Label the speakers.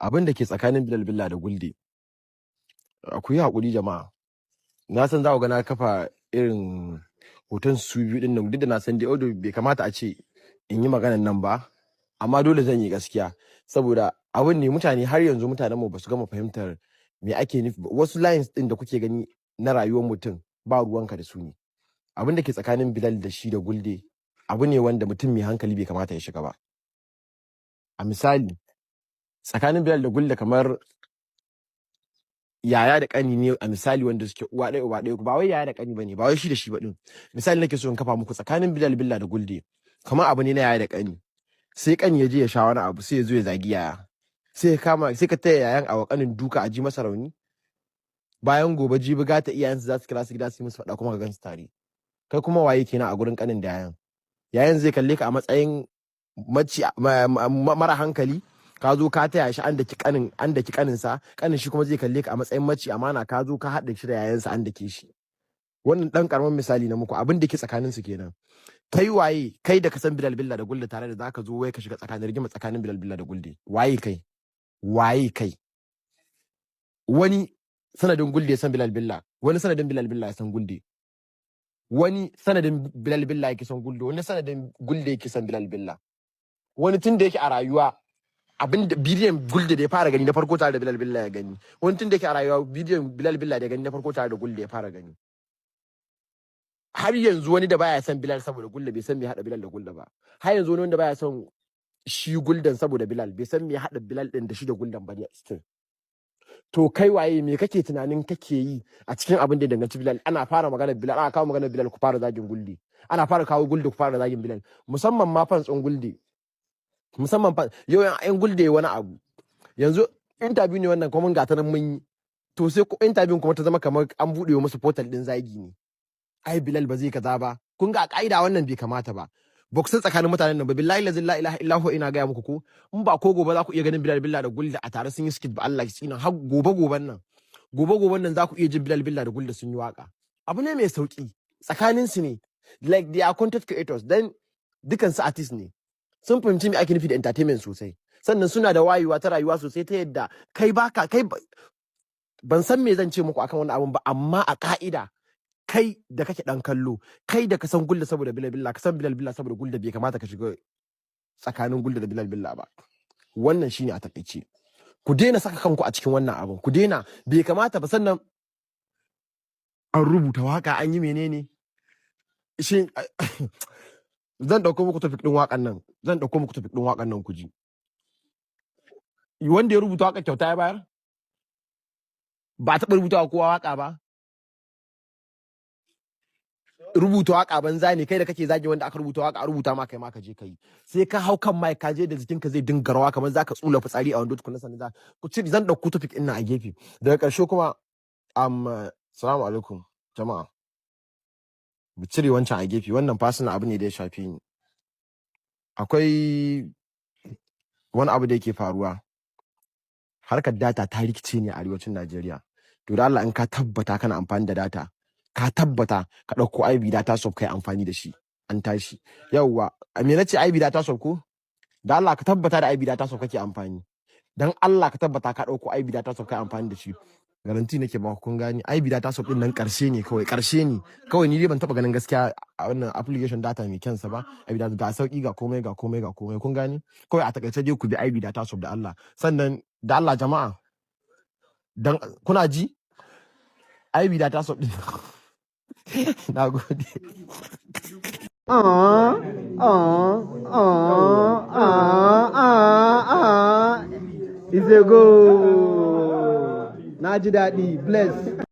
Speaker 1: abin da ke tsakanin Bilal Billa da Gulde. Ku yi haƙuri jama'a. Na san za ku ga na kafa irin hoton su biyu din nan, duk da na san dai audio bai kamata a ce in yi maganan nan ba, amma dole zan yi gaskiya saboda abin ne mutane har yanzu mutanen mu ba su gama fahimtar me ake nufi. Wasu lines din da kuke gani na rayuwar mutum ba ruwanka da su ne. Abin da ke tsakanin Bilal da shi da Gulde abu ne wanda mutum mai hankali bai kamata ya shiga ba. A misali, tsakanin Bilal da Gulde kamar yaya da ƙani ne a misali wanda suke uwa ɗaya uba ɗaya, ba wai yaya da ƙani bane, ba wai shi da shi ba din. Misali nake so in kafa muku tsakanin Bilal Billa da Gulde kamar abu ne na yaya da ƙani. Sai ƙani ya je ya sha wani abu sai ya zo ya zagi yaya. Sai ka taya yayan a ƙanin duka a ji masa rauni. Bayan gobe jibi gata iyayensu za su kira su gida su yi musu faɗa kuma ka gansu tare. Kai kuma waye kenan a gurin ƙanin da yayan? Yayan zai kalle ka a matsayin mara hankali, ka zo ka taya shi an daki kaninsa, kanin shi kuma zai kalle ka a matsayin maci amana, ka zo ka haɗa shi da yayansa an dake shi. Wannan dan karamin misali na muku abin da ke tsakanin su kenan. Kai waye kai da ka san Bilal Billa da Gulde tare da zaka zo wai ka shiga tsakanin rigima tsakanin Bilal Billa da Gulde? Waye kai? Wani sanadin Gulde ya san Bilal Billa, wani sanadin Bilal Billa ya san Gulde. Wani sanadin Bilal Billa yake son Gulde, wani sanadin Gulde yake son Bilal Billa. Wani tun da yake a rayuwa abin da bidiyon Gulde da ya fara gani na farko tare da Bilal Billa ya gani. Wani tun da yake a rayuwa bidiyon Bilal Billa da ya gani na farko tare da Gulde ya fara gani. Har yanzu wani da baya son Bilal saboda Gulde bai san me hada Bilal da Gulde ba. Har yanzu wani wanda baya son shi Gulden saboda Bilal bai san me hada Bilal din da shi da Gulden ba ne still. To kai waye me kake tunanin kake yi a cikin abin da danganci Bilal? Ana fara magana Bilal, ana kawo magana Bilal ku fara zagin Gulde. Ana fara kawo Gulde ku fara zagin Bilal. Musamman ma fans ɗin Gulde. Musamman fa yau yan Gulde wani abu. Yanzu interview ne wannan kuma ga ta nan mun yi. To sai interview kuma ta zama kamar an buɗe musu portal din zagi ne. Ai Bilal ba zai kaza ba. Kun ga kaida wannan bai kamata ba. Ba ku san tsakanin mutanen nan ba, billahi la ilaha illa huwa ina gaya muku ko in ba ko gobe za ku iya ganin Bilal Billa da Gulde a tare sun yi skit ba Allah ya tsina har goben nan za ku iya jin Bilal Billa da Gulde sun yi waka. Abu ne mai sauki tsakanin su ne, like they are content creators, then dukan su artist ne, sun fahimci me ake nufi da entertainment sosai, sannan suna da wayewa ta rayuwa sosai ta yadda kai ban san me zan ce muku akan wannan abun ba, amma a ka'ida kai da kake dan kallo, kai da ka san Gulde saboda Bilal Billa, ka san Bilal Billa saboda Gulde, bai kamata ka shiga tsakanin Gulde da Bilal Billa ba. Wannan shine a takaice. Ku daina saka kanku a cikin wannan abun. Ku daina, bai kamata ba. Sannan an rubuta waka an yi menene? Shin zan dauko muku topic din wakan nan. Ku ji. Wanda ya rubuta waka kyauta ya bayar? Ba taɓa rubuta kowa waka ba? Rubuta waka banza ne, kai da kake zagi wanda aka rubuta waka a rubuta ma kai ma ka je kai. Sai ka hau kan mic ka je da jikinka zai dinga rawa kamar zaka tsula fitsari a wando tukuna sannan ku ci. Zan dauko topic din nan a gefe. Daga ƙarshe kuma assalamu alaikum jama'a. Mu cire wancan a gefe, wannan fasina abu ne da ya shafi ni. Akwai wani abu da yake faruwa. Harkar data ta rikice ne a arewacin Najeriya. To da Allah in ka tabbata kana amfani da data, ka tabbata ka ɗauko IB data soft kai amfani da shi, an tashi. Yawwa, me nace IB data soft ko? Da Allah ka tabbata da IB data soft kake amfani. Dan Allah ka tabbata ka ɗauko IB data soft kai amfani da shi. Garanti nake ba kun gani IB data soft din nan ƙarshe ne kawai ni dai ban taba ganin gaskiya a wannan application data mai kyansa ba. IB data ga sauki ga komai kun gani? Kawai a takaice dai ku bi IB data soft da Allah. Sannan da Allah jama'a, dan kuna ji? IB data soft din na gode. Is a go. Na ji daɗi. Bless.